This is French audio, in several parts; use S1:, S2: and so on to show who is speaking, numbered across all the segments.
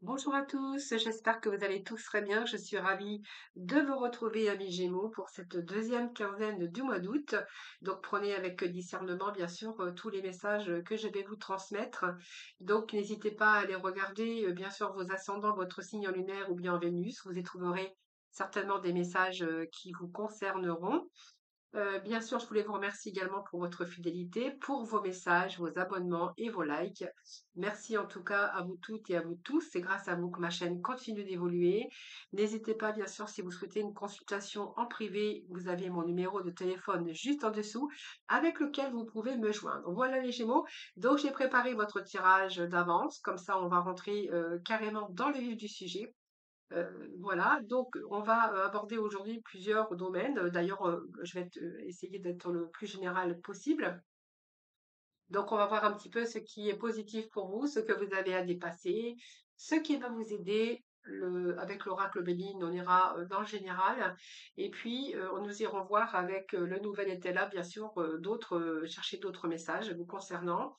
S1: Bonjour à tous, j'espère que vous allez tous très bien. Je suis ravie de vous retrouver, amis Gémeaux, pour cette deuxième quinzaine du mois d'août. Donc prenez avec discernement, bien sûr, tous les messages que je vais vous transmettre. Donc n'hésitez pas à aller regarder, bien sûr, vos ascendants, votre signe lunaire ou bien Vénus. Vous y trouverez certainement des messages qui vous concerneront. Bien sûr, je voulais vous remercier également pour votre fidélité, pour vos messages, vos abonnements et vos likes. Merci en tout cas à vous toutes et à vous tous. C'est grâce à vous que ma chaîne continue d'évoluer. N'hésitez pas, bien sûr, si vous souhaitez une consultation en privé, vous avez mon numéro de téléphone juste en dessous avec lequel vous pouvez me joindre. Voilà les Gémeaux. Donc, j'ai préparé votre tirage d'avance. Comme ça, on va rentrer carrément dans le vif du sujet. Voilà, donc on va aborder aujourd'hui plusieurs domaines. D'ailleurs, je vais essayer d'être le plus général possible. Donc, on va voir un petit peu ce qui est positif pour vous, ce que vous avez à dépasser, ce qui va vous aider. Avec l'oracle Béline, on ira dans le général. Et puis, nous irons voir avec le nouvel été là, bien sûr, chercher d'autres messages vous concernant.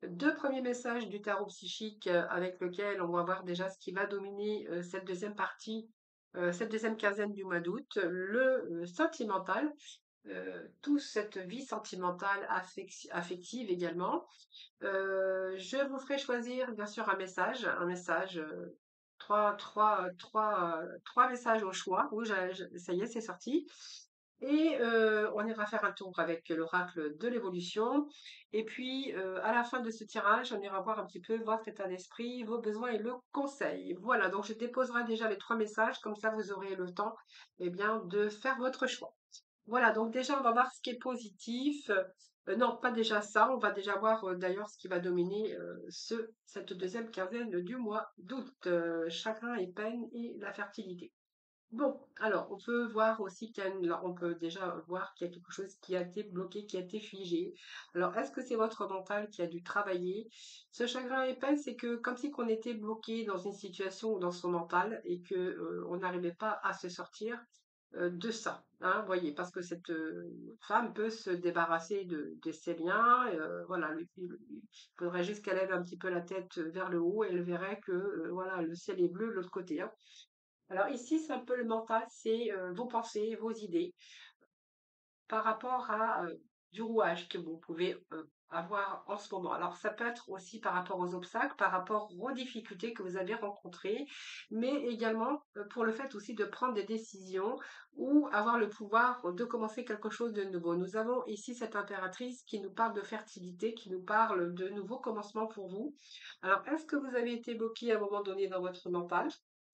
S1: Deux premiers messages du tarot psychique avec lequel on va voir déjà ce qui va dominer cette deuxième partie, cette deuxième quinzaine du mois d'août, le sentimental, toute cette vie sentimentale, affective également. Je vous ferai choisir bien sûr un message, trois messages au choix. Oui, ça y est, c'est sorti. Et on ira faire un tour avec l'oracle de l'évolution. Et puis, à la fin de ce tirage, on ira voir un petit peu votre état d'esprit, vos besoins et le conseil. Voilà, donc je déposerai déjà les trois messages, comme ça vous aurez le temps, eh bien, de faire votre choix. Voilà, donc déjà, on va voir ce qui est positif. Non, pas déjà ça. On va déjà voir d'ailleurs ce qui va dominer cette deuxième quinzaine du mois d'août. Chagrin et peine et la fertilité. Bon, alors, on peut voir aussi là, on peut déjà voir qu'il y a quelque chose qui a été bloqué, qui a été figé. Alors, est-ce que c'est votre mental qui a dû travailler? Ce chagrin et peine, c'est que comme si qu'on était bloqué dans une situation ou dans son mental et que on n'arrivait pas à se sortir de ça, hein, voyez, parce que cette femme peut se débarrasser de ses liens, voilà, il faudrait juste qu'elle lève un petit peu la tête vers le haut et elle verrait que voilà, le ciel est bleu de l'autre côté, hein. Alors ici, c'est un peu le mental, c'est vos pensées, vos idées par rapport à du rouage que vous pouvez avoir en ce moment. Alors ça peut être aussi par rapport aux obstacles, par rapport aux difficultés que vous avez rencontrées, mais également pour le fait aussi de prendre des décisions ou avoir le pouvoir de commencer quelque chose de nouveau. Nous avons ici cette impératrice qui nous parle de fertilité, qui nous parle de nouveaux commencements pour vous. Alors est-ce que vous avez été bloqué à un moment donné dans votre mental?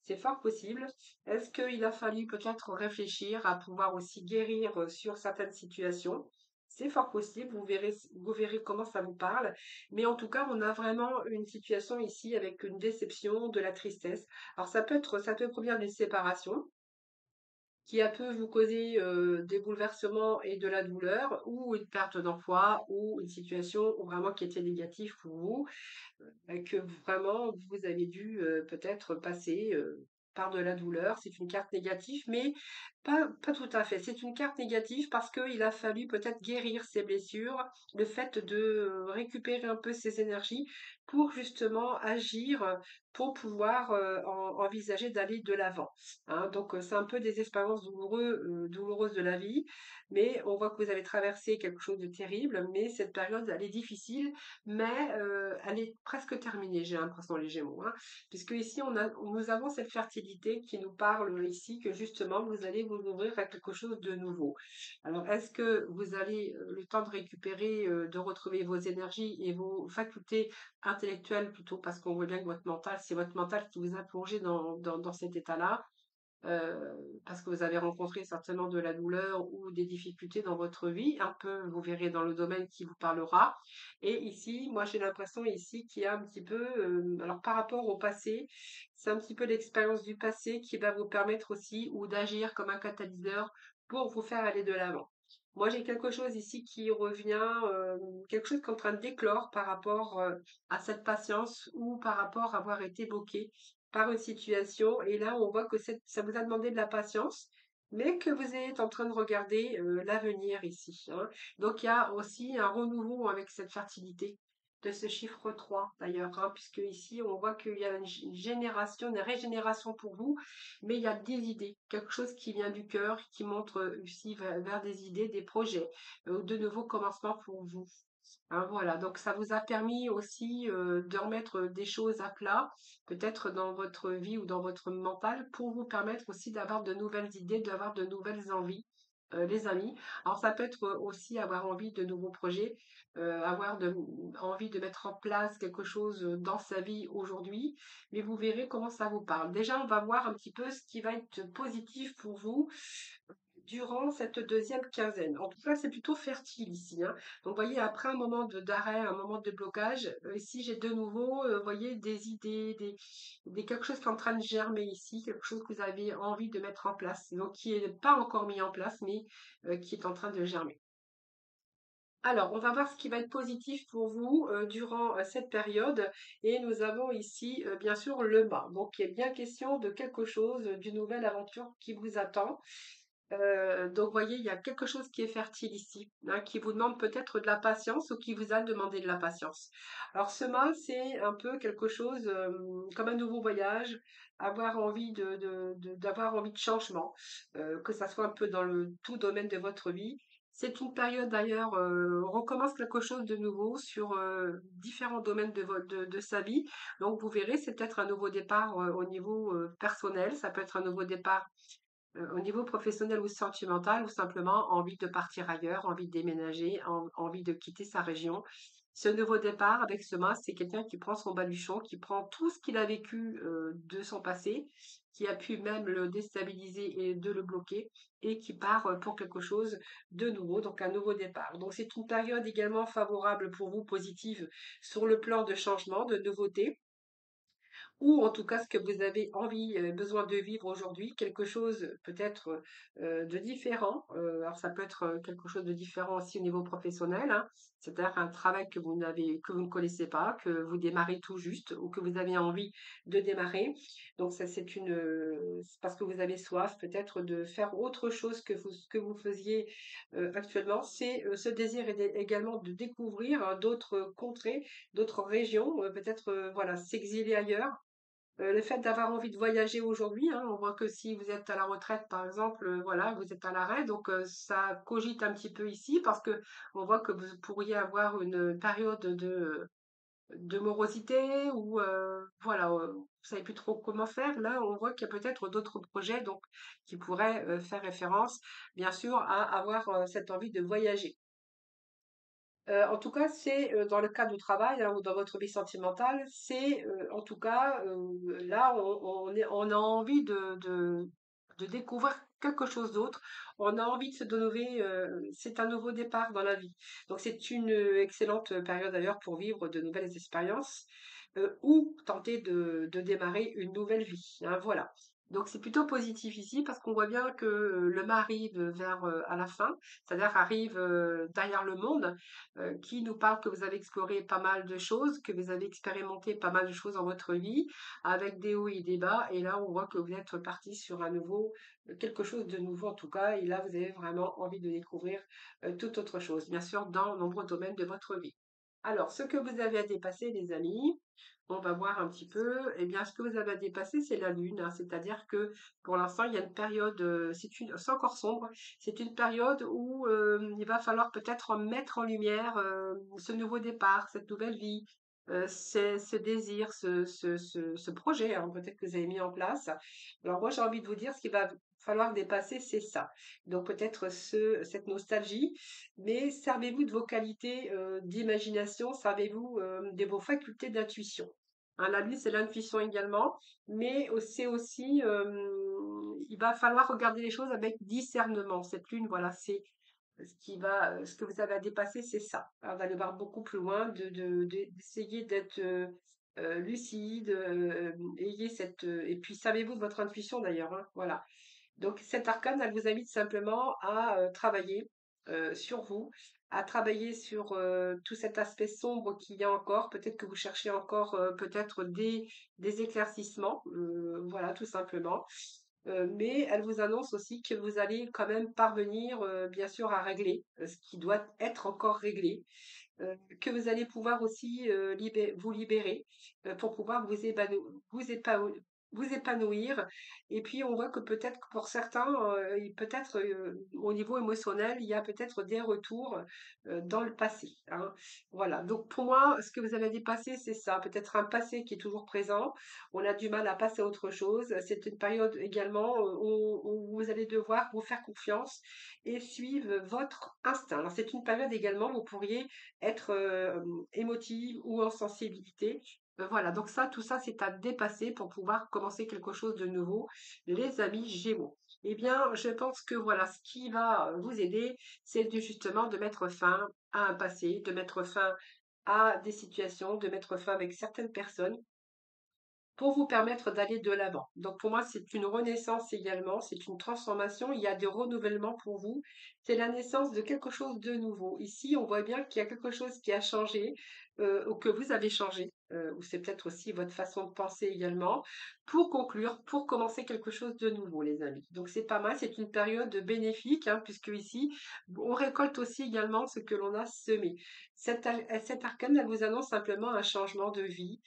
S1: C'est fort possible. Est-ce qu'il a fallu peut-être réfléchir à pouvoir aussi guérir sur certaines situations? C'est fort possible, vous verrez comment ça vous parle. Mais en tout cas, on a vraiment une situation ici avec une déception, de la tristesse. Alors ça peut provenir d'une séparation qui a pu vous causer des bouleversements et de la douleur, ou une perte d'emploi, ou une situation vraiment qui était négative pour vous, que vraiment vous avez dû peut-être passer par de la douleur. C'est une carte négative, mais pas tout à fait. C'est une carte négative parce qu'il a fallu peut-être guérir ses blessures, le fait de récupérer un peu ses énergies pour justement agir, pour pouvoir envisager d'aller de l'avant, hein. Donc c'est un peu des expériences douloureuses de la vie, mais on voit que vous avez traversé quelque chose de terrible, mais cette période, elle est difficile, mais elle est presque terminée, j'ai l'impression, les Gémeaux, hein. Puisque ici, nous avons cette fertilité qui nous parle ici que justement, vous allez vous ouvrir à quelque chose de nouveau. Alors, est-ce que vous avez le temps de récupérer, de retrouver vos énergies et vos facultés intellectuelles plutôt, parce qu'on voit bien que votre mental, c'est votre mental qui vous a plongé dans cet état-là, parce que vous avez rencontré certainement de la douleur ou des difficultés dans votre vie, un peu, vous verrez dans le domaine qui vous parlera. Et ici, moi j'ai l'impression ici qu'il y a un petit peu, alors par rapport au passé, c'est un petit peu l'expérience du passé qui va vous permettre aussi ou d'agir comme un catalyseur pour vous faire aller de l'avant. Moi, j'ai quelque chose ici qui revient, quelque chose qui est en train de déclore par rapport à cette patience ou par rapport à avoir été bloqué par une situation. Et là, on voit que ça vous a demandé de la patience, mais que vous êtes en train de regarder l'avenir ici, hein. Donc, il y a aussi un renouveau avec cette fertilité. de ce chiffre 3 d'ailleurs, hein, puisque ici on voit qu'il y a une génération, une régénération pour vous, mais il y a des idées, quelque chose qui vient du cœur, qui montre aussi vers des idées, des projets, de nouveaux commencements pour vous. Hein, voilà, donc ça vous a permis aussi de remettre des choses à plat, peut-être dans votre vie ou dans votre mental, pour vous permettre aussi d'avoir de nouvelles idées, d'avoir de nouvelles envies, les amis. Alors ça peut être aussi avoir envie de nouveaux projets, envie de mettre en place quelque chose dans sa vie aujourd'hui, mais vous verrez comment ça vous parle. Déjà, on va voir un petit peu ce qui va être positif pour vous durant cette deuxième quinzaine. En tout cas, c'est plutôt fertile ici, hein. Donc, vous voyez, après un moment d'arrêt, un moment de blocage, ici, j'ai de nouveau, vous voyez, des idées, quelque chose qui est en train de germer ici, quelque chose que vous avez envie de mettre en place. Donc, qui n'est pas encore mis en place, mais qui est en train de germer. Alors, on va voir ce qui va être positif pour vous durant cette période. Et nous avons ici, bien sûr, le mât. Donc, il est bien question de quelque chose, d'une nouvelle aventure qui vous attend. Donc, vous voyez, il y a quelque chose qui est fertile ici, hein, qui vous demande peut-être de la patience ou qui vous a demandé de la patience. Alors, ce mât, c'est un peu quelque chose comme un nouveau voyage, avoir envie d'avoir envie de changement, que ça soit un peu dans le tout domaine de votre vie. C'est une période d'ailleurs, on recommence quelque chose de nouveau sur différents domaines de sa vie. Donc, vous verrez, c'est peut-être un nouveau départ au niveau personnel, ça peut être un nouveau départ au niveau professionnel ou sentimental, ou simplement envie de partir ailleurs, envie de déménager, envie de quitter sa région. Ce nouveau départ avec ce masque, c'est quelqu'un qui prend son baluchon, qui prend tout ce qu'il a vécu de son passé, qui a pu même le déstabiliser et de le bloquer, et qui part pour quelque chose de nouveau, donc un nouveau départ. Donc c'est une période également favorable pour vous, positive, sur le plan de changement, de nouveauté, ou en tout cas ce que vous avez envie, besoin de vivre aujourd'hui, quelque chose peut-être de différent. Alors ça peut être quelque chose de différent aussi au niveau professionnel, hein. C'est-à-dire un travail que vous ne connaissez pas, que vous démarrez tout juste ou que vous avez envie de démarrer. Donc ça c'est parce que vous avez soif peut-être de faire autre chose que vous faisiez actuellement. C'est ce désir également de découvrir d'autres contrées, d'autres régions, peut-être voilà s'exiler ailleurs. Le fait d'avoir envie de voyager aujourd'hui, hein, on voit que si vous êtes à la retraite, par exemple, voilà, vous êtes à l'arrêt, donc ça cogite un petit peu ici parce que on voit que vous pourriez avoir une période de morosité ou voilà, vous savez plus trop comment faire. Là, on voit qu'il y a peut-être d'autres projets donc qui pourraient faire référence, bien sûr, à avoir cette envie de voyager. En tout cas, c'est, dans le cadre du travail, hein, ou dans votre vie sentimentale, c'est, en tout cas, là, on a envie de découvrir quelque chose d'autre. On a envie de se donner, c'est un nouveau départ dans la vie. Donc c'est une, excellente période d'ailleurs pour vivre de nouvelles expériences, ou tenter de démarrer une nouvelle vie, hein, voilà. Donc c'est plutôt positif ici parce qu'on voit bien que, le mât arrive vers, à la fin, c'est-à-dire arrive, derrière le monde, qui nous parle que vous avez exploré pas mal de choses, que vous avez expérimenté pas mal de choses dans votre vie, avec des hauts et des bas. Et là, on voit que vous êtes parti sur un nouveau, quelque chose de nouveau en tout cas. Et là, vous avez vraiment envie de découvrir toute autre chose, bien sûr, dans nombreux domaines de votre vie. Alors, ce que vous avez à dépasser, les amis, on va voir un petit peu. Eh bien, ce que vous avez à dépasser, c'est la lune, hein. C'est-à-dire que pour l'instant, il y a une période, c'est encore sombre, c'est une période où il va falloir peut-être mettre en lumière ce nouveau départ, cette nouvelle vie, ce désir, ce projet, hein, peut-être que vous avez mis en place. Alors moi, j'ai envie de vous dire, ce qu'il va falloir dépasser, c'est ça. Donc peut-être cette nostalgie, mais servez-vous de vos qualités d'imagination, servez-vous de vos facultés d'intuition. Hein, la lune, c'est l'intuition également, mais c'est aussi, il va falloir regarder les choses avec discernement. Cette lune, voilà, c'est ce que vous avez à dépasser, c'est ça, hein, d'aller voir beaucoup plus loin, d'essayer d'être lucide, ayez cette, et puis savez-vous de votre intuition d'ailleurs, hein, voilà. Donc cette arcane, elle vous invite simplement à travailler sur vous, à travailler sur tout cet aspect sombre qu'il y a encore. Peut-être que vous cherchez encore peut-être des éclaircissements, voilà, tout simplement. Mais elle vous annonce aussi que vous allez quand même parvenir, bien sûr, à régler ce qui doit être encore réglé. que vous allez pouvoir aussi vous libérer pour pouvoir vous épanouir. Et puis on voit que peut-être que pour certains, peut-être au niveau émotionnel, il y a peut-être des retours dans le passé, hein. Voilà. Donc pour moi, ce que vous avez dépassé, c'est ça. Peut-être un passé qui est toujours présent. On a du mal à passer à autre chose. C'est une période également où vous allez devoir vous faire confiance et suivre votre instinct. Alors c'est une période également où vous pourriez être émotive ou en sensibilité. Voilà, donc ça, tout ça, c'est à dépasser pour pouvoir commencer quelque chose de nouveau, les amis Gémeaux. Eh bien, je pense que voilà, ce qui va vous aider, c'est justement de mettre fin à un passé, de mettre fin à des situations, de mettre fin avec certaines personnes pour vous permettre d'aller de l'avant. Donc pour moi, c'est une renaissance également, c'est une transformation, il y a des renouvellements pour vous, c'est la naissance de quelque chose de nouveau. Ici, on voit bien qu'il y a quelque chose qui a changé, ou que vous avez changé, ou c'est peut-être aussi votre façon de penser également, pour conclure, pour commencer quelque chose de nouveau, les amis. Donc c'est pas mal, c'est une période bénéfique, hein, puisque ici, on récolte aussi également ce que l'on a semé. Cette arcane, elle vous annonce simplement un changement de vie,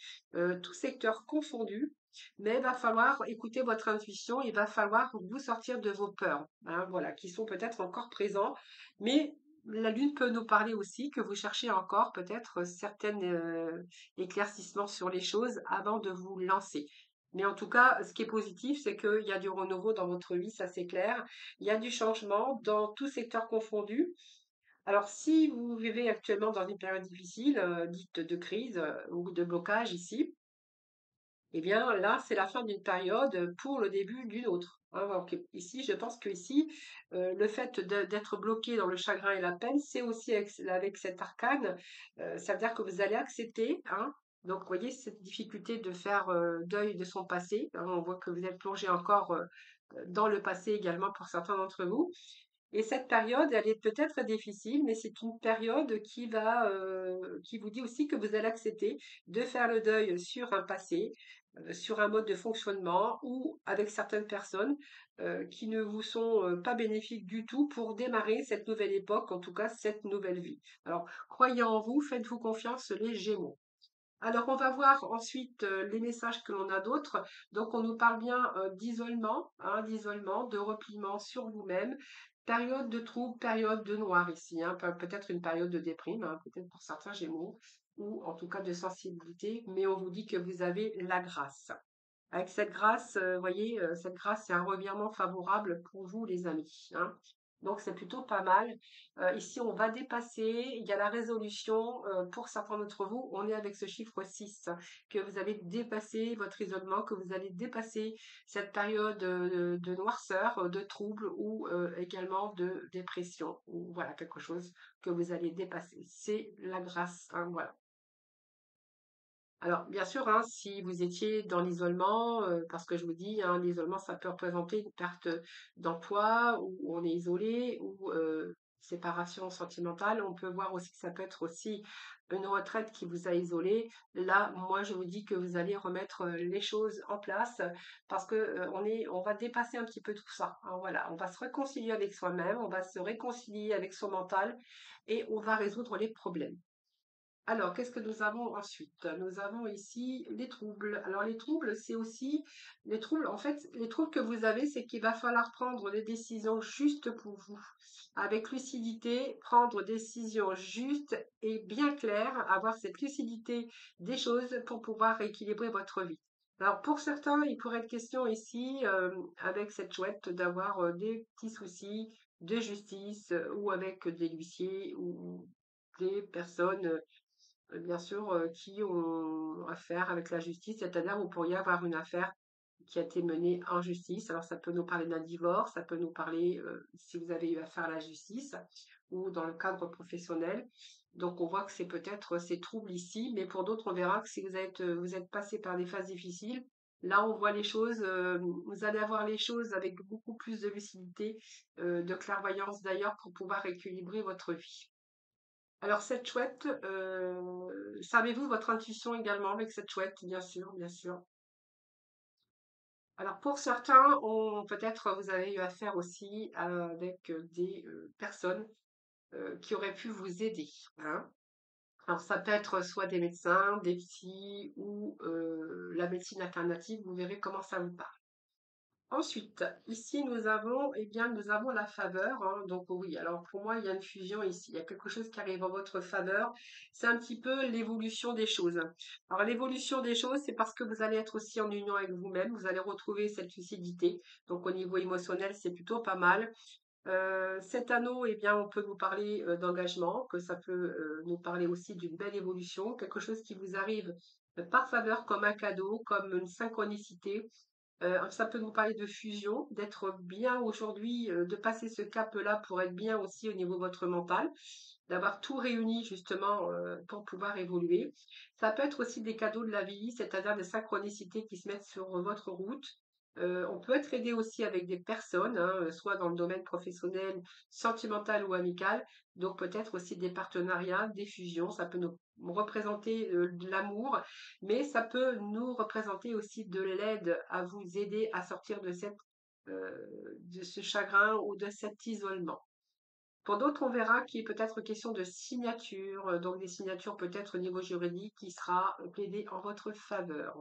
S1: tout secteur confondu, mais il va falloir écouter votre intuition, il va falloir vous sortir de vos peurs, hein, voilà, qui sont peut-être encore présents, mais la lune peut nous parler aussi que vous cherchez encore peut-être certains éclaircissements sur les choses avant de vous lancer. Mais en tout cas, ce qui est positif, c'est qu'il y a du renouveau dans votre vie, ça c'est clair. Il y a du changement dans tout secteur confondu. Alors, si vous vivez actuellement dans une période difficile, dite de crise ou de blocage ici, eh bien, là, c'est la fin d'une période pour le début d'une autre, hein. Donc, ici, je pense que ici, le fait d'être bloqué dans le chagrin et la peine, c'est aussi avec cet arcane, ça veut dire que vous allez accepter, hein. Donc, vous voyez, cette difficulté de faire deuil de son passé, hein, on voit que vous êtes plongé encore dans le passé également pour certains d'entre vous. Et cette période, elle est peut-être difficile, mais c'est une période qui vous dit aussi que vous allez accepter de faire le deuil sur un passé, sur un mode de fonctionnement ou avec certaines personnes qui ne vous sont pas bénéfiques du tout pour démarrer cette nouvelle époque, en tout cas cette nouvelle vie. Alors, croyez en vous, faites-vous confiance, les Gémeaux. Alors, on va voir ensuite les messages que l'on a d'autres. Donc, on nous parle bien d'isolement, hein, d'isolement, de repliement sur vous-même, période de trouble, période de noir ici, hein, peut-être une période de déprime, hein, peut-être pour certains Gémeaux, ou en tout cas de sensibilité, mais on vous dit que vous avez la grâce. Avec cette grâce, vous voyez, cette grâce, c'est un revirement favorable pour vous, les amis, hein. Donc, c'est plutôt pas mal. Ici, on va dépasser. Il y a la résolution. Pour certains d'entre vous, on est avec ce chiffre 6, que vous avez dépassé votre isolement, que vous allez dépasser cette période de noirceur, de trouble ou également de dépression. Ou voilà, quelque chose que vous allez dépasser. C'est la grâce, hein, voilà. Alors, bien sûr, hein, si vous étiez dans l'isolement, parce que je vous dis, hein, l'isolement, ça peut représenter une perte d'emploi, ou on est isolé, ou séparation sentimentale. On peut voir aussi que ça peut être aussi une retraite qui vous a isolé. Là, moi, je vous dis que vous allez remettre les choses en place parce que on va dépasser un petit peu tout ça, hein, voilà, on va se réconcilier avec soi-même, on va se réconcilier avec son mental et on va résoudre les problèmes. Alors, qu'est-ce que nous avons ensuite? Nous avons ici les troubles. Alors, les troubles, c'est aussi les troubles. En fait, les troubles que vous avez, c'est qu'il va falloir prendre des décisions justes pour vous. Avec lucidité, prendre des décisions justes et bien claires, avoir cette lucidité des choses pour pouvoir rééquilibrer votre vie. Alors, pour certains, il pourrait être question ici, avec cette chouette, d'avoir des petits soucis de justice ou avec des huissiers ou des personnes bien sûr, qui ont affaire avec la justice, c'est-à-dire vous pourriez avoir une affaire qui a été menée en justice. Alors ça peut nous parler d'un divorce, ça peut nous parler si vous avez eu affaire à la justice ou dans le cadre professionnel. Donc on voit que c'est peut-être ces troubles ici, mais pour d'autres on verra que si vous êtes passé par des phases difficiles, là on voit les choses, vous allez avoir les choses avec beaucoup plus de lucidité, de clairvoyance d'ailleurs pour pouvoir équilibrer votre vie. Alors cette chouette, savez-vous votre intuition également avec cette chouette? Bien sûr, bien sûr. Alors pour certains, peut-être vous avez eu affaire aussi avec des personnes qui auraient pu vous aider, hein. Alors ça peut être soit des médecins, des psys ou la médecine alternative, vous verrez comment ça vous parle. Ensuite, ici nous avons, eh bien, nous avons la faveur, hein. Donc oui, alors pour moi, il y a une fusion ici. Il y a quelque chose qui arrive en votre faveur. C'est un petit peu l'évolution des choses. Alors l'évolution des choses, c'est parce que vous allez être aussi en union avec vous-même. Vous allez retrouver cette lucidité. Donc au niveau émotionnel, c'est plutôt pas mal. Cet anneau, eh bien, on peut nous parler d'engagement, que ça peut nous parler aussi d'une belle évolution, quelque chose qui vous arrive par faveur, comme un cadeau, comme une synchronicité. Ça peut nous parler de fusion, d'être bien aujourd'hui, de passer ce cap-là pour être bien aussi au niveau de votre mental, d'avoir tout réuni justement pour pouvoir évoluer. Ça peut être aussi des cadeaux de la vie, c'est-à-dire des synchronicités qui se mettent sur votre route. On peut être aidé aussi avec des personnes, hein, soit dans le domaine professionnel, sentimental ou amical. Donc peut-être aussi des partenariats, des fusions. Ça peut nous représenter de l'amour, mais ça peut nous représenter aussi de l'aide à vous aider à sortir de ce chagrin ou de cet isolement. Pour d'autres, on verra qu'il est peut-être question de signature, donc des signatures peut-être au niveau juridique qui sera plaidé en votre faveur.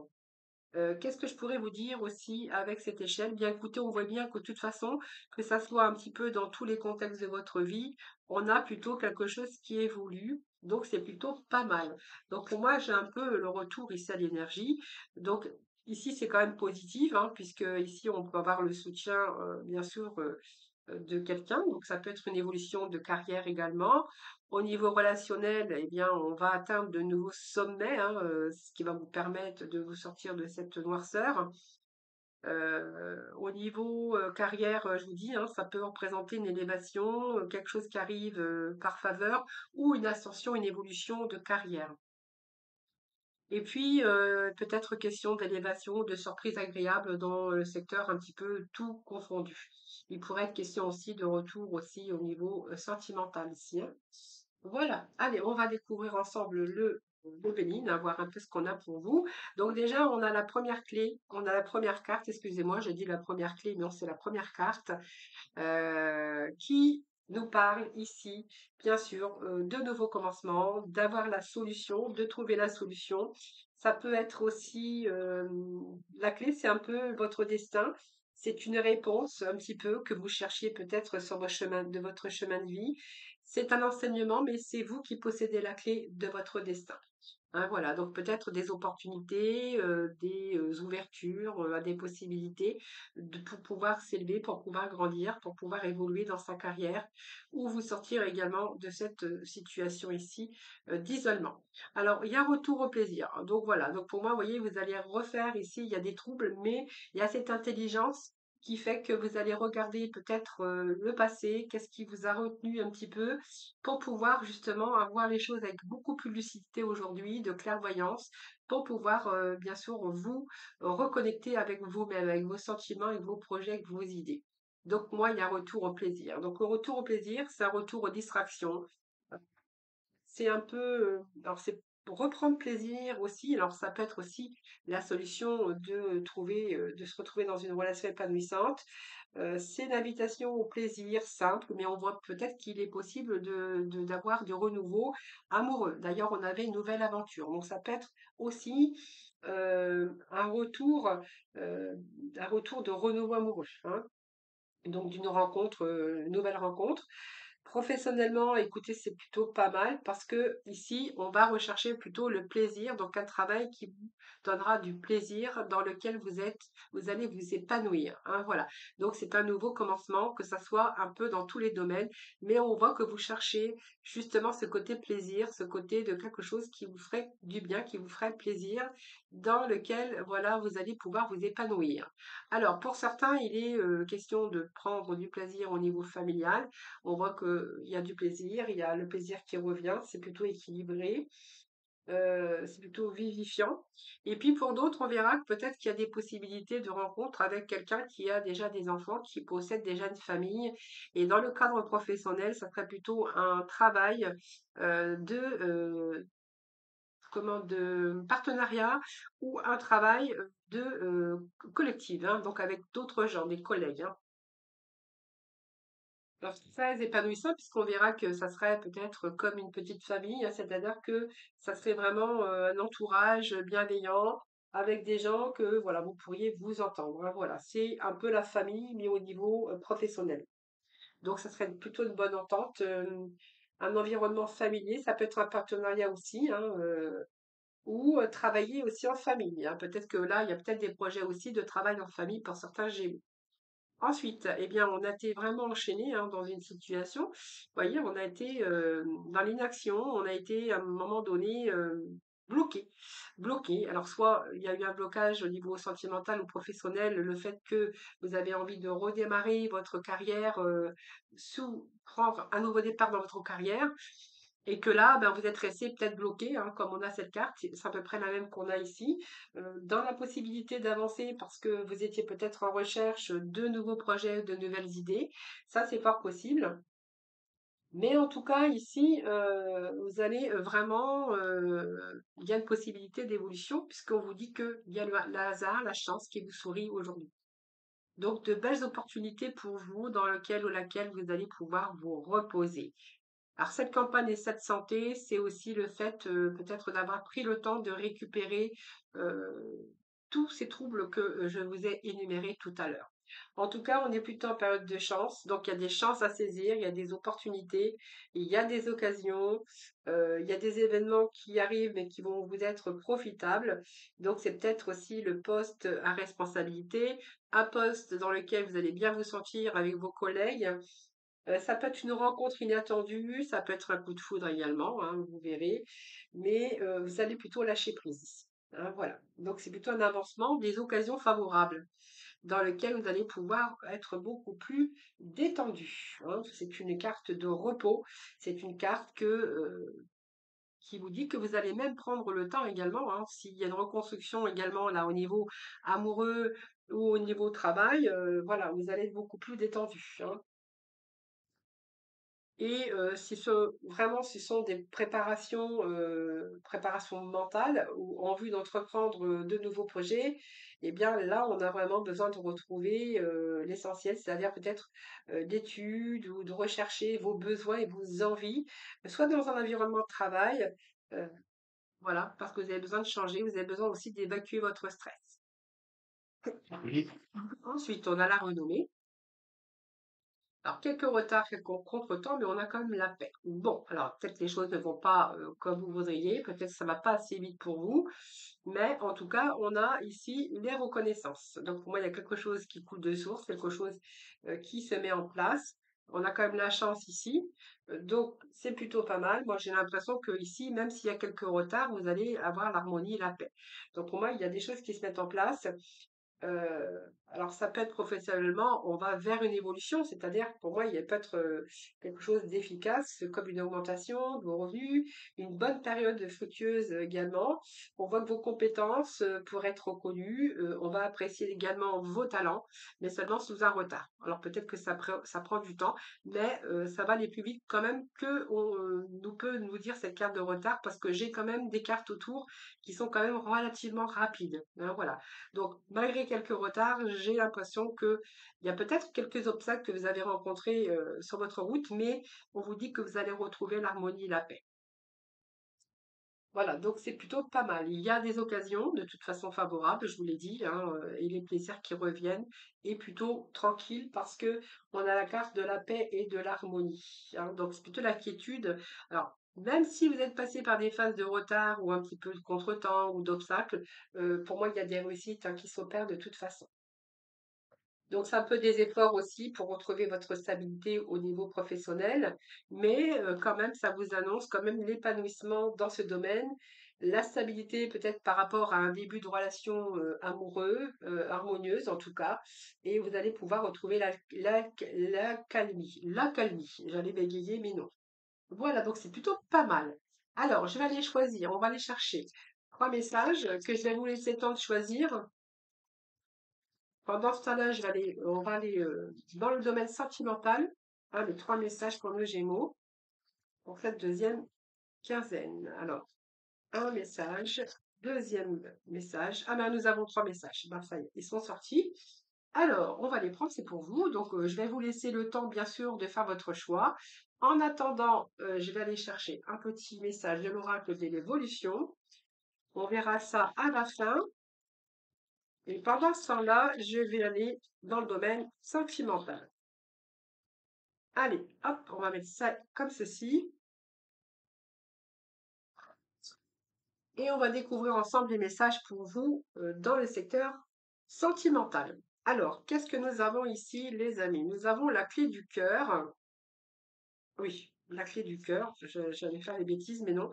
S1: Qu'est-ce que je pourrais vous dire aussi avec cette échelle? Bien écoutez, on voit bien que de toute façon, que ça soit un petit peu dans tous les contextes de votre vie, on a plutôt quelque chose qui évolue. Donc c'est plutôt pas mal. Donc pour moi, j'ai un peu le retour ici à l'énergie. Donc ici, c'est quand même positif, hein, puisque ici, on peut avoir le soutien, bien sûr, de quelqu'un. Donc ça peut être une évolution de carrière également. Au niveau relationnel, eh bien, on va atteindre de nouveaux sommets, hein, ce qui va vous permettre de vous sortir de cette noirceur. Au niveau carrière, je vous dis, hein, ça peut représenter une élévation, quelque chose qui arrive par faveur, ou une ascension, une évolution de carrière. Et puis, peut-être question d'élévation, de surprise agréable dans le secteur un petit peu tout confondu. Il pourrait être question aussi de retour aussi au niveau sentimental ici, hein. Voilà, allez, on va découvrir ensemble le Bénin, voir un peu ce qu'on a pour vous. Donc déjà, on a la première clé, on a la première carte, excusez-moi, j'ai dit la première clé, non, c'est la première carte qui nous parle ici, bien sûr, de nouveaux commencements, d'avoir la solution, de trouver la solution. Ça peut être aussi la clé, c'est un peu votre destin. C'est une réponse un petit peu que vous cherchiez peut-être sur votre chemin, de votre chemin de vie. C'est un enseignement, mais c'est vous qui possédez la clé de votre destin. Hein, voilà, donc peut-être des opportunités, des ouvertures à des possibilités pour pouvoir s'élever, pour pouvoir grandir, pour pouvoir évoluer dans sa carrière ou vous sortir également de cette situation ici d'isolement. Alors, il y a retour au plaisir. Donc voilà, donc pour moi, vous voyez, vous allez refaire ici, il y a des troubles, mais il y a cette intelligence qui fait que vous allez regarder peut-être le passé, qu'est-ce qui vous a retenu un petit peu, pour pouvoir justement avoir les choses avec beaucoup plus de lucidité aujourd'hui, de clairvoyance, pour pouvoir bien sûr vous reconnecter avec vous-même, avec vos sentiments, avec vos projets, avec vos idées. Donc moi, il y a retour au plaisir. Donc le retour au plaisir, c'est un retour aux distractions. C'est un peu, alors c'est pour reprendre plaisir aussi. Alors ça peut être aussi la solution de trouver, de se retrouver dans une relation épanouissante. C'est l'invitation au plaisir simple, mais on voit peut-être qu'il est possible d'avoir du renouveau amoureux. D'ailleurs, on avait une nouvelle aventure. Donc, ça peut être aussi euh, un retour de renouveau amoureux, hein. Donc, d'une rencontre, une nouvelle rencontre. Professionnellement, écoutez, c'est plutôt pas mal parce que ici, on va rechercher plutôt le plaisir, donc un travail qui vous donnera du plaisir, dans lequel vous allez vous épanouir, hein, voilà. Donc c'est un nouveau commencement, que ça soit un peu dans tous les domaines, mais on voit que vous cherchez justement ce côté plaisir, ce côté de quelque chose qui vous ferait du bien, qui vous ferait plaisir, dans lequel, voilà, vous allez pouvoir vous épanouir. Alors, pour certains, il est question de prendre du plaisir au niveau familial. On voit qu'il y a du plaisir, il y a le plaisir qui revient, c'est plutôt équilibré, c'est plutôt vivifiant. Et puis pour d'autres, on verra que peut-être qu'il y a des possibilités de rencontre avec quelqu'un qui a déjà des enfants, qui possède déjà une famille. Et dans le cadre professionnel, ça serait plutôt un travail de partenariat ou un travail de collectif, hein, donc avec d'autres gens, des collègues, hein. Alors, très épanouissant puisqu'on verra que ça serait peut-être comme une petite famille, hein, c'est-à-dire que ça serait vraiment un entourage bienveillant avec des gens que voilà, vous pourriez vous entendre, hein. Voilà, c'est un peu la famille, mais au niveau professionnel. Donc, ça serait plutôt une bonne entente, un environnement familier, ça peut être un partenariat aussi, hein, ou travailler aussi en famille, hein. Peut-être que là, il y a peut-être des projets aussi de travail en famille pour certains Gémeaux. Ensuite, eh bien, on a été vraiment enchaîné hein, dans une situation. Vous voyez, on a été dans l'inaction, on a été à un moment donné bloqué. Bloqué. Alors, soit il y a eu un blocage au niveau sentimental ou professionnel, le fait que vous avez envie de redémarrer votre carrière, prendre un nouveau départ dans votre carrière, et que là, ben, vous êtes resté peut-être bloqué, hein, comme on a cette carte, c'est à peu près la même qu'on a ici dans la possibilité d'avancer parce que vous étiez peut-être en recherche de nouveaux projets, de nouvelles idées. Ça, c'est fort possible. Mais en tout cas, ici, vous allez vraiment, il y a une possibilité d'évolution puisqu'on vous dit qu'il y a le hasard, la chance qui vous sourit aujourd'hui. Donc, de belles opportunités pour vous dans lequel ou laquelle vous allez pouvoir vous reposer. Alors, cette campagne et cette santé, c'est aussi le fait peut-être d'avoir pris le temps de récupérer euh, tous ces troubles que je vous ai énumérés tout à l'heure. En tout cas, on est plutôt en période de chance, donc il y a des chances à saisir, il y a des opportunités, il y a des occasions, il y a des événements qui arrivent et qui vont vous être profitables. Donc c'est peut-être aussi le poste à responsabilité, un poste dans lequel vous allez bien vous sentir avec vos collègues, ça peut être une rencontre inattendue, ça peut être un coup de foudre également, hein, vous verrez, mais vous allez plutôt lâcher prise, hein, voilà. Donc c'est plutôt un avancement, des occasions favorables dans lesquelles vous allez pouvoir être beaucoup plus détendu, hein. C'est une carte de repos, c'est une carte qui vous dit que vous allez même prendre le temps également, hein, s'il y a une reconstruction également là au niveau amoureux ou au niveau travail, voilà, vous allez être beaucoup plus détendu, hein. Et vraiment, ce sont des préparations mentales ou en vue d'entreprendre, de nouveaux projets et bien là, on a vraiment besoin de retrouver, l'essentiel, c'est-à-dire peut-être, d'études ou de rechercher vos besoins et vos envies, soit dans un environnement de travail, heu, voilà, parce que vous avez besoin de changer, vous avez besoin aussi d'évacuer votre stress. Oui. Ensuite, on a la renommée. Alors, quelques retards, quelques contretemps, mais on a quand même la paix. Bon, alors peut-être les choses ne vont pas comme vous voudriez, peut-être ça va pas assez vite pour vous, mais en tout cas, on a ici les reconnaissances. Donc, pour moi, il y a quelque chose qui coule de source, quelque chose qui se met en place. On a quand même la chance ici, donc c'est plutôt pas mal. Moi, j'ai l'impression que ici, même s'il y a quelques retards, vous allez avoir l'harmonie et la paix. Donc, pour moi, il y a des choses qui se mettent en place. Alors ça peut être professionnellement, on va vers une évolution, c'est-à-dire pour moi, il peut être quelque chose d'efficace, comme une augmentation de vos revenus, une bonne période fructueuse également. On voit que vos compétences pourraient être reconnues, on va apprécier également vos talents, mais seulement sous un retard. Alors peut-être que ça prend du temps, mais ça va aller plus vite quand même que nous peut nous dire cette carte de retard, parce que j'ai quand même des cartes autour qui sont quand même relativement rapides, hein, voilà. Donc, malgré quelques retards, j'ai l'impression qu'il y a peut-être quelques obstacles que vous avez rencontrés sur votre route, mais on vous dit que vous allez retrouver l'harmonie et la paix. Voilà, donc c'est plutôt pas mal. Il y a des occasions, de toute façon favorables, je vous l'ai dit, hein, et les plaisirs qui reviennent, et plutôt tranquille parce que on a la carte de la paix et de l'harmonie, hein. Donc c'est plutôt la quiétude. Alors, même si vous êtes passé par des phases de retard ou un petit peu de contretemps ou d'obstacles, pour moi, il y a des réussites hein, qui s'opèrent de toute façon. Donc, c'est un peu des efforts aussi pour retrouver votre stabilité au niveau professionnel, mais quand même, ça vous annonce quand même l'épanouissement dans ce domaine, la stabilité peut-être par rapport à un début de relation harmonieuse en tout cas, et vous allez pouvoir retrouver la calmie. La calmie, j'allais bégayer, mais non. Voilà, donc c'est plutôt pas mal. Alors, je vais aller choisir, on va aller chercher trois messages que je vais vous laisser le temps de choisir. Pendant ce temps-là, on va aller dans le domaine sentimental. Hein, les trois messages pour le Gémeaux pour cette deuxième quinzaine. Alors, un message, deuxième message. Ah ben, nous avons trois messages. Ben, ça y est, ils sont sortis. Alors, on va les prendre, c'est pour vous. Donc, je vais vous laisser le temps, bien sûr, de faire votre choix. En attendant, je vais aller chercher un petit message de l'oracle de l'évolution. On verra ça à la fin. Et pendant ce temps-là, je vais aller dans le domaine sentimental. Allez, hop, on va mettre ça comme ceci. Et on va découvrir ensemble les messages pour vous dans le secteur sentimental. Alors, qu'est-ce que nous avons ici, les amis? Nous avons la clé du cœur. Oui, la clé du cœur. J'allais faire les bêtises, mais non.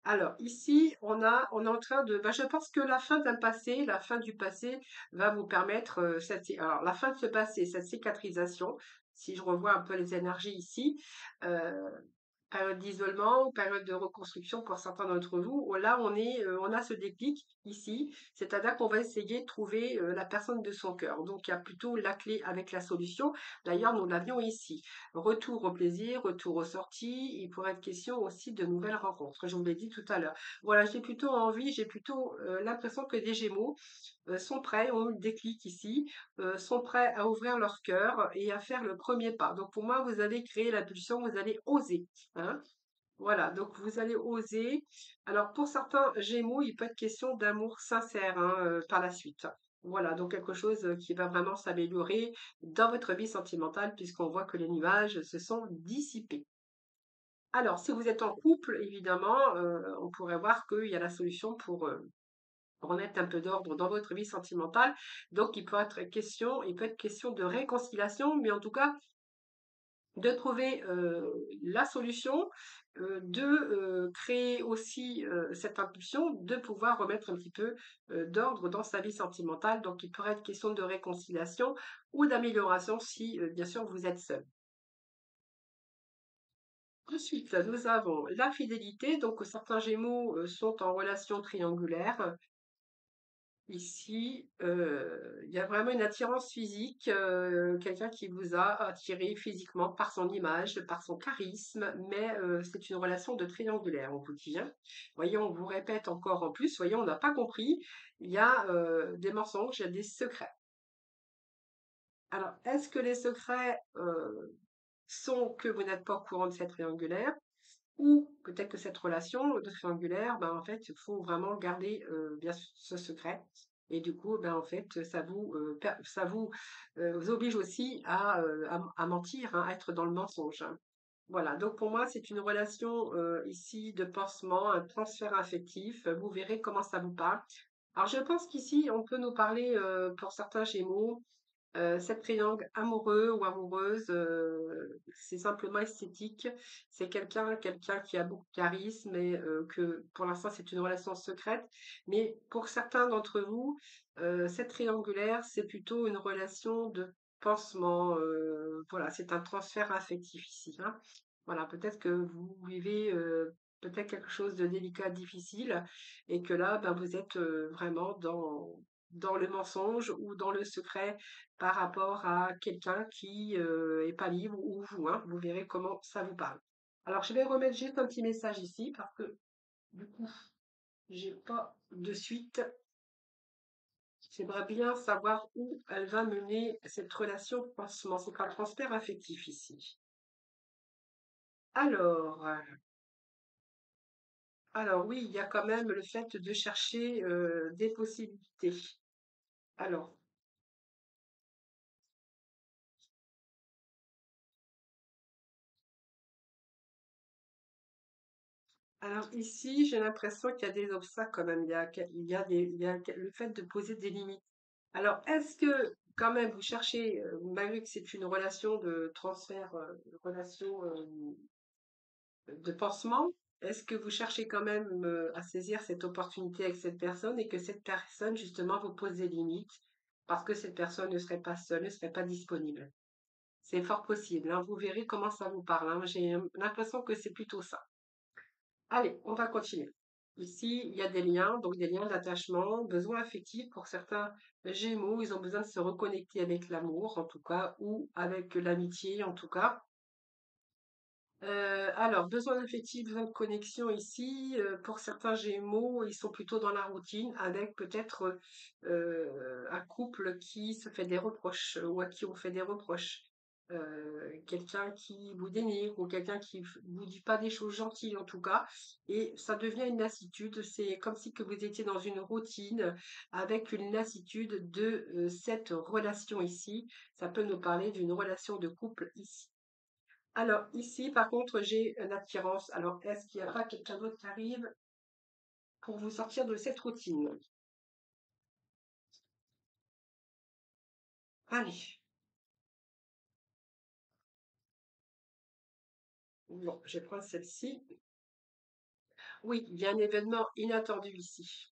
S1: Alors, ici, on est en train de. Je pense que la fin d'un passé, la fin du passé, va vous permettre alors, la fin de ce passé, cette cicatrisation. Si je revois un peu les énergies ici, euh, période d'isolement, période de reconstruction pour certains d'entre vous. Là, on a ce déclic ici, c'est-à-dire qu'on va essayer de trouver la personne de son cœur. Donc, il y a plutôt la clé avec la solution. D'ailleurs, nous l'avions ici. Retour au plaisir, retour aux sorties. Il pourrait être question aussi de nouvelles rencontres. Je vous l'ai dit tout à l'heure. Voilà, j'ai plutôt l'impression que des Gémeaux sont prêts, ont eu le déclic ici, sont prêts à ouvrir leur cœur et à faire le premier pas. Donc pour moi, vous allez créer la pulsion, vous allez oser. Hein. Voilà, donc vous allez oser. Alors pour certains Gémeaux, il peut être question d'amour sincère hein, par la suite. Voilà, donc quelque chose qui va vraiment s'améliorer dans votre vie sentimentale puisqu'on voit que les nuages se sont dissipés. Alors, si vous êtes en couple, évidemment, on pourrait voir qu'il y a la solution pour remettre un peu d'ordre dans votre vie sentimentale. Donc, il peut être question de réconciliation, mais en tout cas, de trouver la solution, de créer aussi cette impulsion, de pouvoir remettre un petit peu d'ordre dans sa vie sentimentale. Donc, il pourrait être question de réconciliation ou d'amélioration si, bien sûr, vous êtes seul. Ensuite, nous avons la fidélité. Donc, certains Gémeaux sont en relation triangulaire. Ici, il y a vraiment une attirance physique, quelqu'un qui vous a attiré physiquement par son image, par son charisme, mais c'est une relation de triangulaire, on vous dit, hein. Voyez, on vous répète encore en plus, voyez, on n'a pas compris, il y a des mensonges, il y a des secrets. Alors, est-ce que les secrets sont que vous n'êtes pas au courant de cette triangulaire? Ou peut-être que cette relation de triangulaire, ben, en fait, il faut vraiment garder bien ce secret. Et du coup, ben, en fait, vous oblige aussi à mentir, hein, à être dans le mensonge. Hein. Voilà, donc pour moi, c'est une relation ici de pansement, un transfert affectif. Vous verrez comment ça vous parle. Alors, je pense qu'ici, on peut nous parler, pour certains Gémeaux, cette triangle amoureux ou amoureuse, c'est simplement esthétique. C'est quelqu'un qui a beaucoup de charisme et que pour l'instant c'est une relation secrète. Mais pour certains d'entre vous, cette triangulaire, c'est plutôt une relation de pansement. Voilà, c'est un transfert affectif ici. Hein. Voilà, peut-être que vous vivez peut-être quelque chose de délicat, difficile, et que là, ben, vous êtes vraiment dans le mensonge ou dans le secret par rapport à quelqu'un qui est pas libre ou vous, hein. Vous verrez comment ça vous parle. Alors, je vais remettre juste un petit message ici parce que du coup, j'ai pas de suite. J'aimerais bien savoir où elle va mener cette relation de pansement. C'est un transfert affectif ici. Alors, alors oui, il y a quand même le fait de chercher des possibilités. Alors, alors ici, j'ai l'impression qu'il y a des obstacles quand même. Il y a le fait de poser des limites. Alors, est-ce que quand même vous cherchez, malgré que c'est une relation de transfert, relation de pansement, est-ce que vous cherchez quand même à saisir cette opportunité avec cette personne et que cette personne justement vous pose des limites parce que cette personne ne serait pas seule, ne serait pas disponible? C'est fort possible, hein. Vous verrez comment ça vous parle, hein. J'ai l'impression que c'est plutôt ça. Allez, on va continuer. Ici, il y a des liens, donc des liens d'attachement, besoins affectifs pour certains Gémeaux, ils ont besoin de se reconnecter avec l'amour, en tout cas, ou avec l'amitié, en tout cas. Alors, besoin d'affectif, besoin de connexion ici. Pour certains Gémeaux, ils sont plutôt dans la routine, avec peut-être un couple qui se fait des reproches ou à qui on fait des reproches. Quelqu'un qui vous dénigre ou quelqu'un qui vous dit pas des choses gentilles en tout cas, et ça devient une lassitude. C'est comme si que vous étiez dans une routine avec une lassitude de cette relation ici. Ça peut nous parler d'une relation de couple ici. Alors, ici, par contre, j'ai une attirance. Alors, est-ce qu'il n'y a pas quelqu'un d'autre qui arrive pour vous sortir de cette routine? Allez. Bon, je vais prendre celle-ci. Oui, il y a un événement inattendu ici.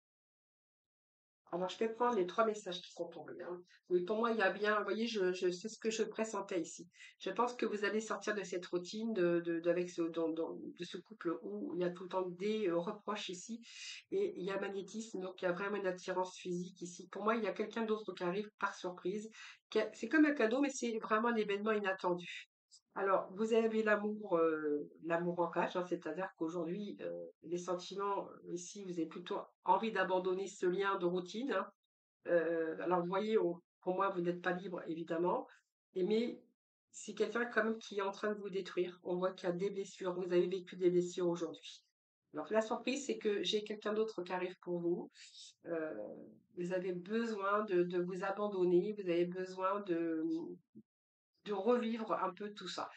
S1: Alors, je vais prendre les trois messages qui sont tombés, hein. Oui, pour moi, il y a bien, vous voyez, c'est ce que je pressentais ici. Je pense que vous allez sortir de cette routine avec de ce couple où il y a tout le temps des reproches ici et il y a magnétisme, donc il y a vraiment une attirance physique ici. Pour moi, il y a quelqu'un d'autre qui arrive par surprise. C'est comme un cadeau, mais c'est vraiment un événement inattendu. Alors, vous avez l'amour en cage, hein, c'est-à-dire qu'aujourd'hui, les sentiments, ici, vous avez plutôt envie d'abandonner ce lien de routine, hein. Alors, vous voyez, pour moi, vous n'êtes pas libre, évidemment, mais c'est quelqu'un quand même qui est en train de vous détruire. On voit qu'il y a des blessures, vous avez vécu des blessures aujourd'hui. Donc, la surprise, c'est que j'ai quelqu'un d'autre qui arrive pour vous. Euh, Vous avez besoin de vous abandonner, vous avez besoin de revivre un peu tout ça.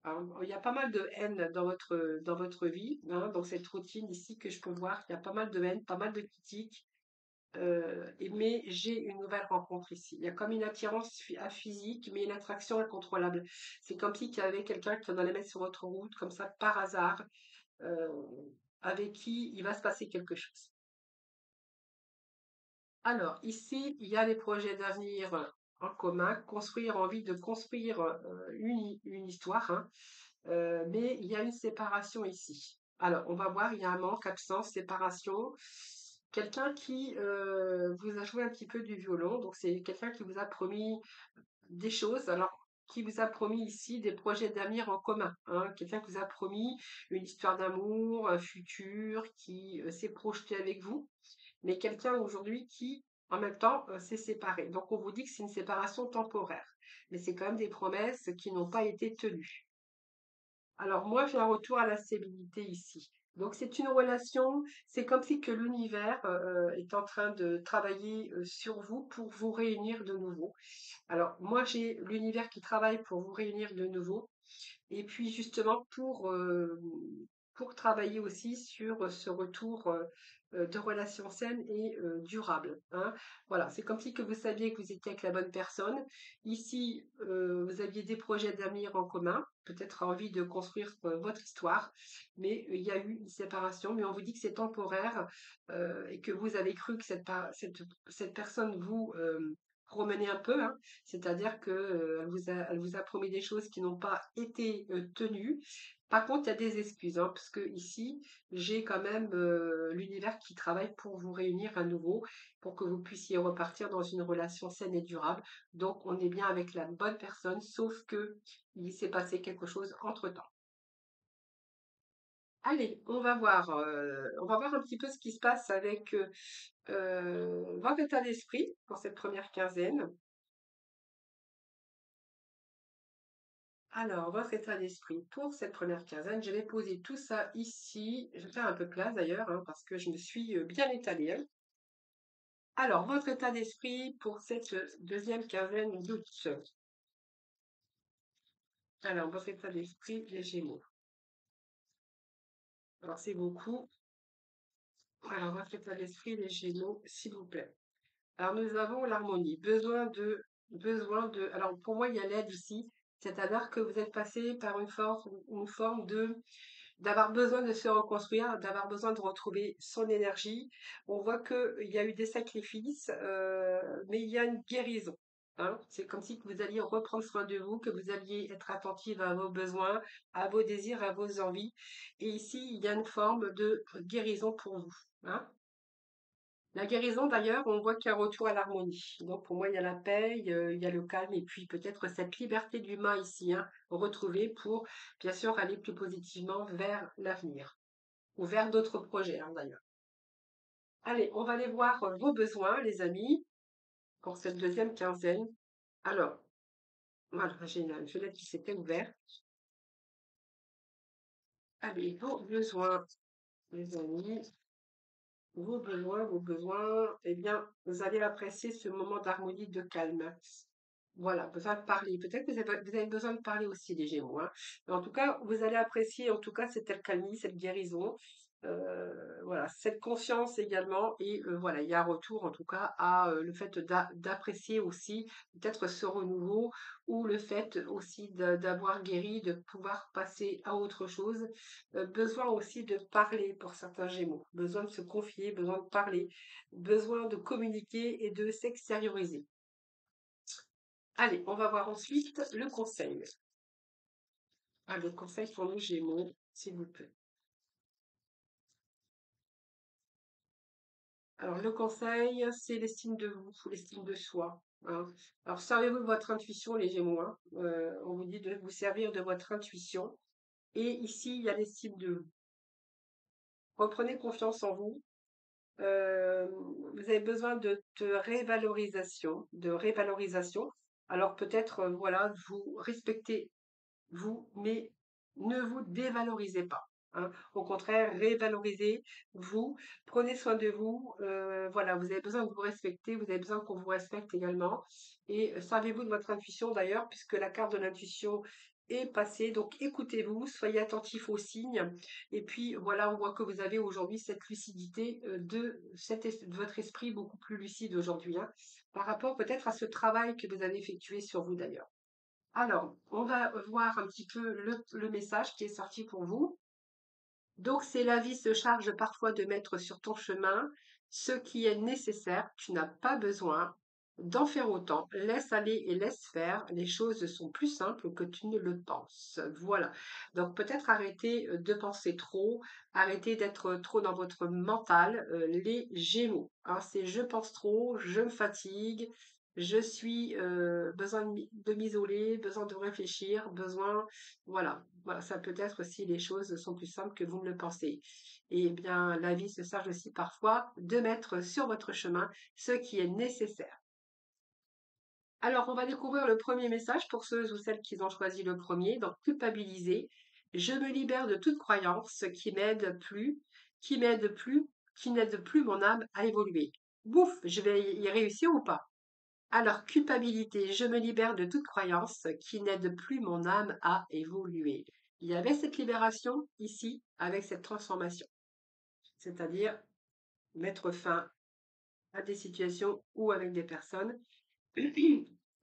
S1: Alors, il y a pas mal de haine dans votre vie, hein, dans cette routine ici que je peux voir. Il y a pas mal de haine, pas mal de critiques. Mais j'ai une nouvelle rencontre ici. Il y a comme une attirance à physique, mais une attraction incontrôlable. C'est comme si il y avait quelqu'un qui allait mettre sur votre route, comme ça, par hasard, euh, avec qui il va se passer quelque chose. Alors, ici, il y a les projets d'avenir en commun, envie de construire une histoire, hein. Mais il y a une séparation ici. Alors, on va voir, il y a un manque, absence, séparation. Quelqu'un qui vous a joué un petit peu du violon, donc c'est quelqu'un qui vous a promis des choses, alors qui vous a promis ici des projets d'avenir en commun, hein. Quelqu'un qui vous a promis une histoire d'amour, un futur, qui s'est projeté avec vous, mais quelqu'un aujourd'hui qui, en même temps, s'est séparé. Donc, on vous dit que c'est une séparation temporaire, mais c'est quand même des promesses qui n'ont pas été tenues. Alors moi, j'ai un retour à la stabilité ici. Donc c'est une relation, c'est comme si que l'univers est en train de travailler sur vous pour vous réunir de nouveau. Alors moi, j'ai l'univers qui travaille pour vous réunir de nouveau. Et puis justement pour travailler aussi sur ce retour de relations saines et durables, hein. Voilà, c'est comme si que vous saviez que vous étiez avec la bonne personne. Ici, vous aviez des projets d'avenir en commun, peut-être envie de construire votre histoire, mais il y a eu une séparation, mais on vous dit que c'est temporaire et que vous avez cru que cette personne vous promenait un peu, hein. C'est-à-dire que, elle vous a promis des choses qui n'ont pas été, tenues. Par contre, il y a des excuses, hein, parce que ici, j'ai quand même, l'univers qui travaille pour vous réunir à nouveau, pour que vous puissiez repartir dans une relation saine et durable. Donc on est bien avec la bonne personne, sauf que il s'est passé quelque chose entre-temps. Allez, on va voir un petit peu ce qui se passe avec, votre état d'esprit pour cette première quinzaine. Alors, votre état d'esprit pour cette première quinzaine, je vais poser tout ça ici. Je vais faire un peu de place d'ailleurs, hein, parce que je me suis bien étalée, hein. Alors, votre état d'esprit pour cette deuxième quinzaine d'août. Alors, votre état d'esprit, les Gémeaux. Alors, c'est beaucoup. Alors, votre état d'esprit, les Gémeaux, s'il vous plaît. Alors, nous avons l'harmonie. Alors, pour moi, il y a l'aide ici. C'est-à-dire que vous êtes passé par une forme d'avoir besoin de se reconstruire, d'avoir besoin de retrouver son énergie. On voit qu'il y a eu des sacrifices, mais il y a une guérison, hein. C'est comme si que vous alliez reprendre soin de vous, que vous alliez être attentive à vos besoins, à vos désirs, à vos envies. Et ici, il y a une forme de guérison pour vous, hein. La guérison, d'ailleurs, on voit qu'il y a un retour à l'harmonie. Donc, pour moi, il y a la paix, il y a le calme, et puis peut-être cette liberté d'humain ici, hein, retrouvée pour, bien sûr, aller plus positivement vers l'avenir, ou vers d'autres projets, hein, d'ailleurs. Allez, on va aller voir vos besoins, les amis, pour cette deuxième quinzaine. Alors, voilà, j'ai une fenêtre qui s'était ouverte. Allez, vos besoins, les amis, vos besoins, eh bien, vous allez apprécier ce moment d'harmonie, de calme. Voilà, besoin de parler. Peut-être que vous avez besoin de parler aussi, les Gémeaux, hein. Mais en tout cas, vous allez apprécier, en tout cas, cette alcalmie, cette guérison. Voilà, cette conscience également. Et voilà, il y a un retour, en tout cas, à le fait d'apprécier aussi peut-être ce renouveau ou le fait aussi d'avoir guéri, de pouvoir passer à autre chose. Besoin aussi de parler pour certains Gémeaux. Besoin de se confier, besoin de parler, besoin de communiquer et de s'extérioriser. Allez, on va voir ensuite le conseil. Ah, le conseil pour nous Gémeaux, s'il vous plaît. Alors, le conseil, c'est l'estime de vous, l'estime de soi, hein. Alors, servez-vous de votre intuition, les Gémeaux, hein. On vous dit de vous servir de votre intuition. Et ici, il y a l'estime de vous. Reprenez confiance en vous. Euh, Vous avez besoin de révalorisation. Alors, peut-être, voilà, vous respectez vous, mais ne vous dévalorisez pas, hein. Au contraire, révalorisez-vous, prenez soin de vous. Voilà, vous avez besoin de vous respecter, vous avez besoin qu'on vous respecte également. Et servez-vous de votre intuition d'ailleurs, puisque la carte de l'intuition est passée. Donc écoutez-vous, soyez attentifs aux signes. Et puis voilà, on voit que vous avez aujourd'hui cette lucidité de votre esprit beaucoup plus lucide aujourd'hui, hein, par rapport peut-être à ce travail que vous avez effectué sur vous d'ailleurs. Alors, on va voir un petit peu le message qui est sorti pour vous. Donc, c'est la vie se charge parfois de mettre sur ton chemin ce qui est nécessaire. Tu n'as pas besoin d'en faire autant. Laisse aller et laisse faire. Les choses sont plus simples que tu ne le penses. Voilà. Donc, peut-être arrêtez de penser trop, arrêtez d'être trop dans votre mental. Les Gémeaux, hein, c'est je pense trop, je me fatigue. Je suis besoin de m'isoler, besoin de réfléchir, besoin, voilà, voilà, ça peut être si les choses sont plus simples que vous ne le pensez. Et bien, la vie se charge aussi parfois de mettre sur votre chemin ce qui est nécessaire. Alors, on va découvrir le premier message pour ceux ou celles qui ont choisi le premier, donc culpabiliser. Je me libère de toute croyance qui m'aide plus, qui n'aide plus mon âme à évoluer. Bouf, je vais y réussir ou pas? Alors, culpabilité, je me libère de toute croyance qui n'aide plus mon âme à évoluer. Il y avait cette libération ici avec cette transformation, c'est-à-dire mettre fin à des situations ou avec des personnes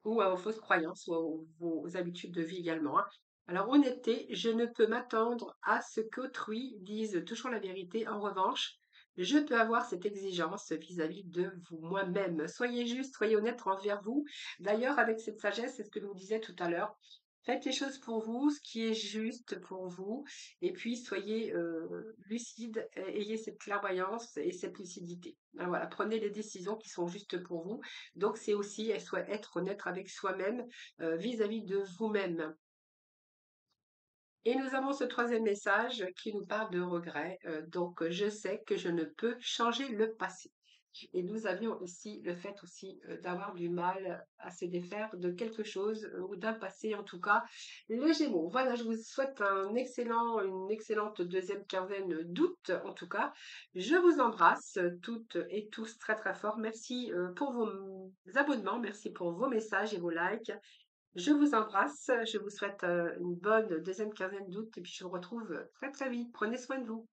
S1: ou à vos fausses croyances ou à vos habitudes de vie également, hein. Alors, honnêteté, je ne peux m'attendre à ce qu'autrui dise toujours la vérité. En revanche, je peux avoir cette exigence vis-à-vis de vous, moi-même. Soyez juste, soyez honnête envers vous. D'ailleurs, avec cette sagesse, c'est ce que je vous disais tout à l'heure. Faites les choses pour vous, ce qui est juste pour vous, et puis soyez lucide, ayez cette clairvoyance et cette lucidité. Ben voilà, prenez les décisions qui sont justes pour vous. Donc, c'est aussi être honnête avec soi-même vis-à-vis de vous-même. Et nous avons ce troisième message qui nous parle de regret. Donc, je sais que je ne peux changer le passé. Et nous avions aussi le fait aussi d'avoir du mal à se défaire de quelque chose ou d'un passé en tout cas. Les Gémeaux, voilà, je vous souhaite une excellente deuxième quinzaine d'août en tout cas. Je vous embrasse toutes et tous très très fort. Merci pour vos abonnements, merci pour vos messages et vos likes. Je vous embrasse, je vous souhaite une bonne deuxième quinzaine d'août et puis je vous retrouve très très vite. Prenez soin de vous.